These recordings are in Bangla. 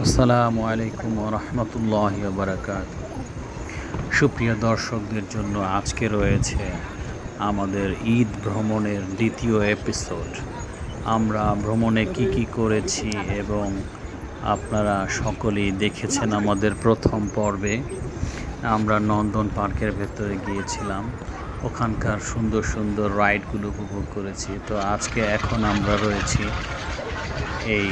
আসসালামু আলাইকুম ওয়া রাহমাতুল্লাহি ওয়া বারাকাতুহু। সুপ্রিয় দর্শকদের জন্য আজকে রয়েছে আমাদের ঈদ ভ্রমণের দ্বিতীয় এপিসোড। আমরা ভ্রমণে কি করেছি এবং আপনারা সকলেই দেখেছেন আমাদের প্রথম পর্বে। আমরা নন্দন পার্কের ভেতরে গিয়েছিলাম, ওখানকার সুন্দর সুন্দর রাইডগুলো উপভোগ করেছি। তো আজকে এখন আমরা রয়েছি এই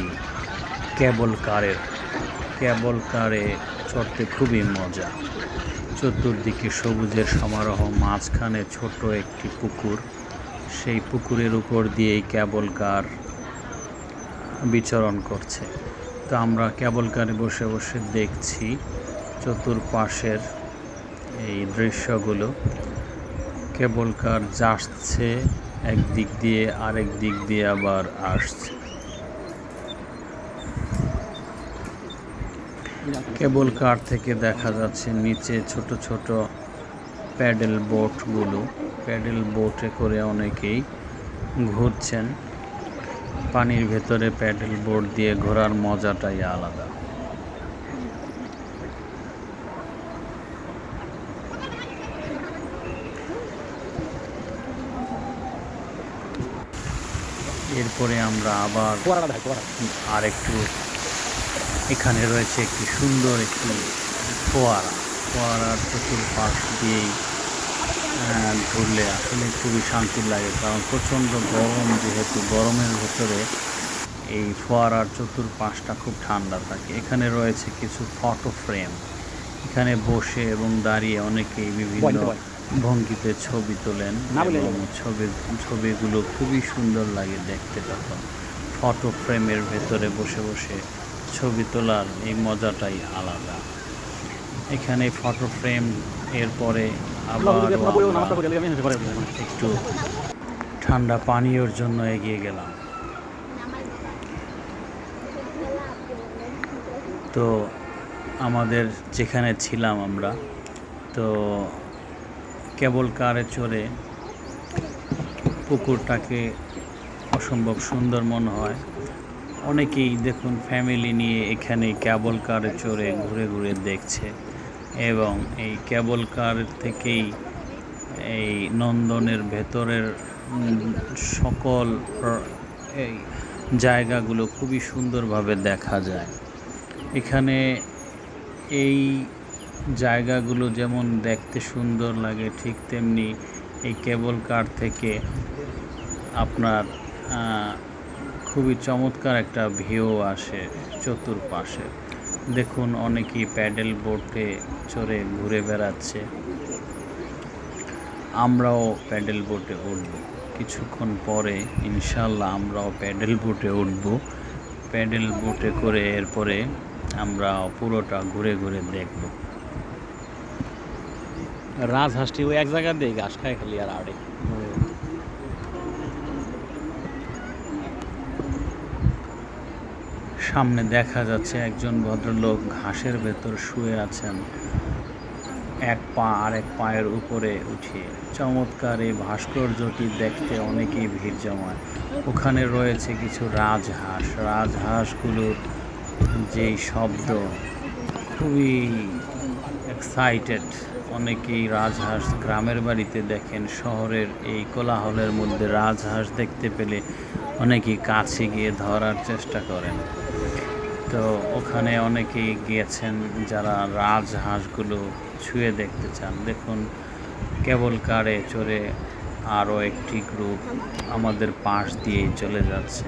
কেবল কারে চড়তে খুবই মজা। চতুর্দিকে সবুজের সমারোহ, মাঝখানে ছোট একটি পুকুর, সেই পুকুরের উপর দিয়েই কেবল কার বিচরণ করছে। তো আমরা কেবল কারে বসে বসে দেখছি চতুর্পাশের এই দৃশ্যগুলো। কেবল কার যাচ্ছে এক দিক দিয়ে, আরেক দিক দিয়ে আবার আসছে। কেবল কার থেকে দেখা যাচ্ছে নিচে ছোট ছোট প্যাডেল বোটে করে অনেকেই ঘুরছেন। পানির ভেতরে প্যাডেল বোট দিয়ে ঘোরার মজাটাই আলাদা। এরপরে আমরা আবার আরেকটু, এখানে রয়েছে একটি সুন্দর একটি ফোয়ারার চতুর্পাশ দিয়েই ঘুরলে আসলে খুবই শান্তি লাগে, কারণ প্রচণ্ড গরম, যেহেতু গরমের ভেতরে এই ফোয়ারার চতুর্পাশটা খুব ঠান্ডা থাকে। এখানে রয়েছে কিছু ফটো ফ্রেম, এখানে বসে এবং দাঁড়িয়ে অনেকেই বিভিন্ন ভঙ্গিতে ছবি তোলেন এবং ছবিগুলো খুবই সুন্দর লাগে দেখতে। তখন ফটো ফ্রেমের ভেতরে বসে বসে ছবি তোলার এই মজাটাই আলাদা। এখানে ফটো ফ্রেম, এরপরে আবার একটু ঠান্ডা পানীয়র জন্য এগিয়ে গেলাম। তো আমাদের যেখানে ছিলাম আমরা, তো কেবল কারে চড়ে পুকুরটাকে অসম্ভব সুন্দর মনে হয়। অনেকেই দেখুন ফ্যামিলি নিয়ে এখানে কেবল কারে চড়ে ঘুরে ঘুরে দেখছে, এবং এই কেবল কার থেকেই এই নন্দনের ভেতরের সকল এই জায়গাগুলো খুবই সুন্দরভাবে দেখা যায়। এখানে এই জায়গাগুলো যেমন দেখতে সুন্দর লাগে, ঠিক তেমনি এই কেবল কার থেকে আপনার খুবই চমৎকার একটা ভিউ আসে চতুর্পাশে। দেখুন অনেকেই প্যাডেল বোটে চড়ে ঘুরে বেড়াচ্ছে। আমরাও প্যাডেল বোটে উঠব কিছুক্ষণ পরে, ইনশাল্লাহ আমরাও প্যাডেল বোটে উঠব। প্যাডেল বোটে করে এরপরে আমরা পুরোটা ঘুরে ঘুরে দেখব। রাজহাঁসটি ওই এক জায়গা দিয়ে ঘাস খায় খালি আর আড়ে। সামনে দেখা যাচ্ছে একজন ভদ্রলোক ঘাসের ভেতর শুয়ে আছেন, এক পা আরেক পায়ের উপরে উঠিয়ে। চমৎকার এই ভাস্কর্যটি দেখতে অনেকেই ভিড় জমায়। ওখানে রয়েছে কিছু রাজহাঁসগুলোর যেই শব্দ, খুবই এক্সাইটেড। অনেকেই রাজহাঁস গ্রামের বাড়িতে দেখেন, শহরের এই কোলাহলের মধ্যে রাজহাঁস দেখতে পেলে অনেকেই কাছে গিয়ে ধরার চেষ্টা করেন। তো ওখানে অনেকেই গিয়েছেন যারা রাজহাঁসগুলো ছুঁয়ে দেখতে চান। দেখুন কেবল কারে চড়ে আরও একটি গ্রুপ আমাদের পাশ দিয়েই চলে যাচ্ছে।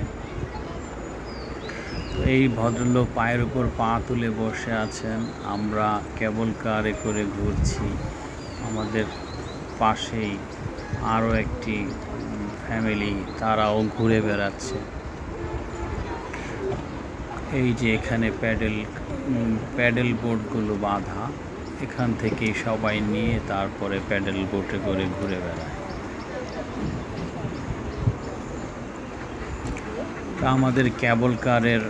এই ভদ্রলোক পায়ের উপর পা তুলে বসে আছেন, আমরা কেবল কারে করে ঘুরছি। আমাদের পাশেই আরও একটি ফ্যামিলি, তারাও ঘুরে বেড়াচ্ছে। এই যে এখানে প্যাডেল বোটগুলো বাঁধা, এখান থেকেই সবাই নিয়ে তারপরে প্যাডেল বোটে করে ঘুরে বেড়ায়। তা আমাদের কেবল কারের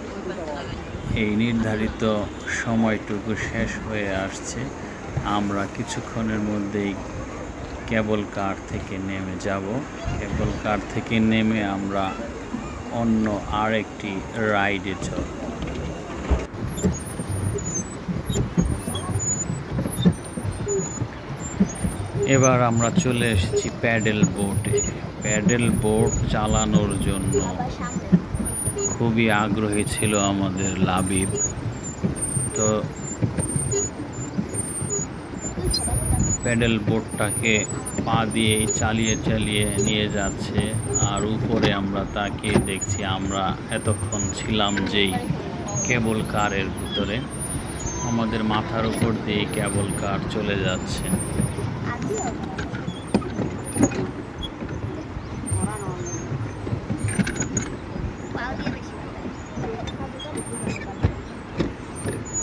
এই নির্ধারিত সময়টুকু শেষ হয়ে আসছে। আমরা কিছুক্ষণের মধ্যেই কেবল কার থেকে নেমে যাব। কেবল কার থেকে নেমে আমরা অন্য আরেকটি রাইডে চলব। এবার আমরা চলে এসেছি প্যাডেল বোটে। প্যাডেল বোট চালানোর জন্য খুবই আগ্রহী ছিল আমাদের লাবিব। তো প্যাডেল বোটটাকে পা দিয়ে চালিয়ে চালিয়ে নিয়ে যাচ্ছে, আর উপরে আমরা তাকিয়ে দেখছি আমরা এতক্ষণ ছিলাম যেই কেবল কারের ভিতরে। আমাদের মাথার উপর দিয়ে কেবল কার চলে যাচ্ছে।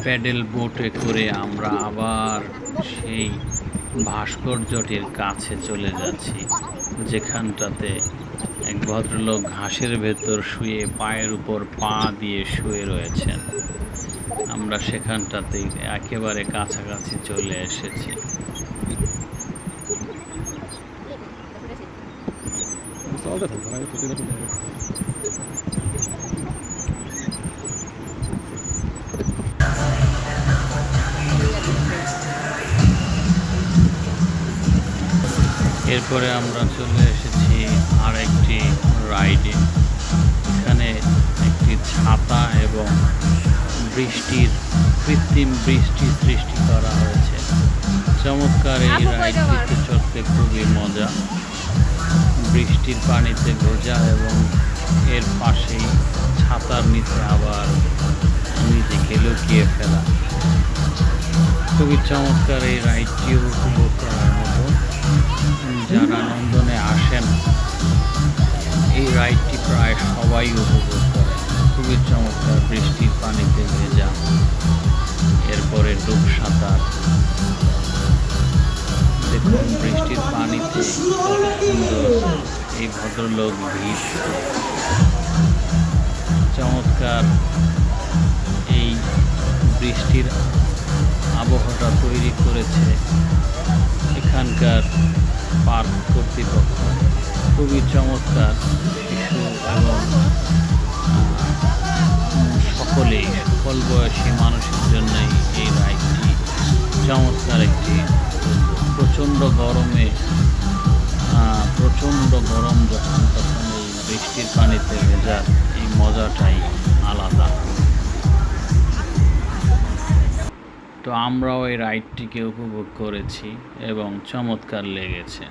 প্যাডেল বোটে করে আমরা আবার সেই ভাস্কর্যটির কাছে চলে যাচ্ছি, যেখানটাতে এক ভদ্রলোক ঘাসের ভেতর শুয়ে পায়ের উপর পা দিয়ে শুয়ে রয়েছেন। আমরা সেখানটাতে একেবারে কাছাকাছি চলে এসেছি। এরপরে আমরা চলে এসেছি আরেকটি রাইডে। এখানে একটি ছাতা এবং কৃত্রিম বৃষ্টি সৃষ্টি করা হয়েছে। চমৎকার এই রাইডটিতে চড়তে খুবই মজা। বৃষ্টির পানিতে ভেজা এবং এর পাশেই ছাতার নিচে আবার নিজেকে লুকিয়ে ফেলা। খুবই চমৎকার এই রাইডটিও উপভোগ করার মতো। যারা নন্দনে আসেন এই রাইডটি প্রায় সবাই উপভোগ করে। খুবই চমৎকার, বৃষ্টির পানিতে ভেজা, এরপরে ডুব সাঁতার। দেখুন বৃষ্টির পানিতে কত সুন্দর এই ভদ্রলোক ভিড়। চমৎকার এই বৃষ্টির আবহাওয়াটা তৈরি করেছে এখানকার পার্ক কর্তৃপক্ষ। খুবই চমৎকার। শিশু এবং সকল বয়সী মানুষের জন্যই এই রাইডটি চমৎকার একটি। প্রচণ্ড গরম যখন, তখন এই বৃষ্টির পানিতে ভেজার এই মজাটাই আলাদা। তো আমরাও এই রাইডটিকে উপভোগ করেছি এবং চমৎকার লেগেছে।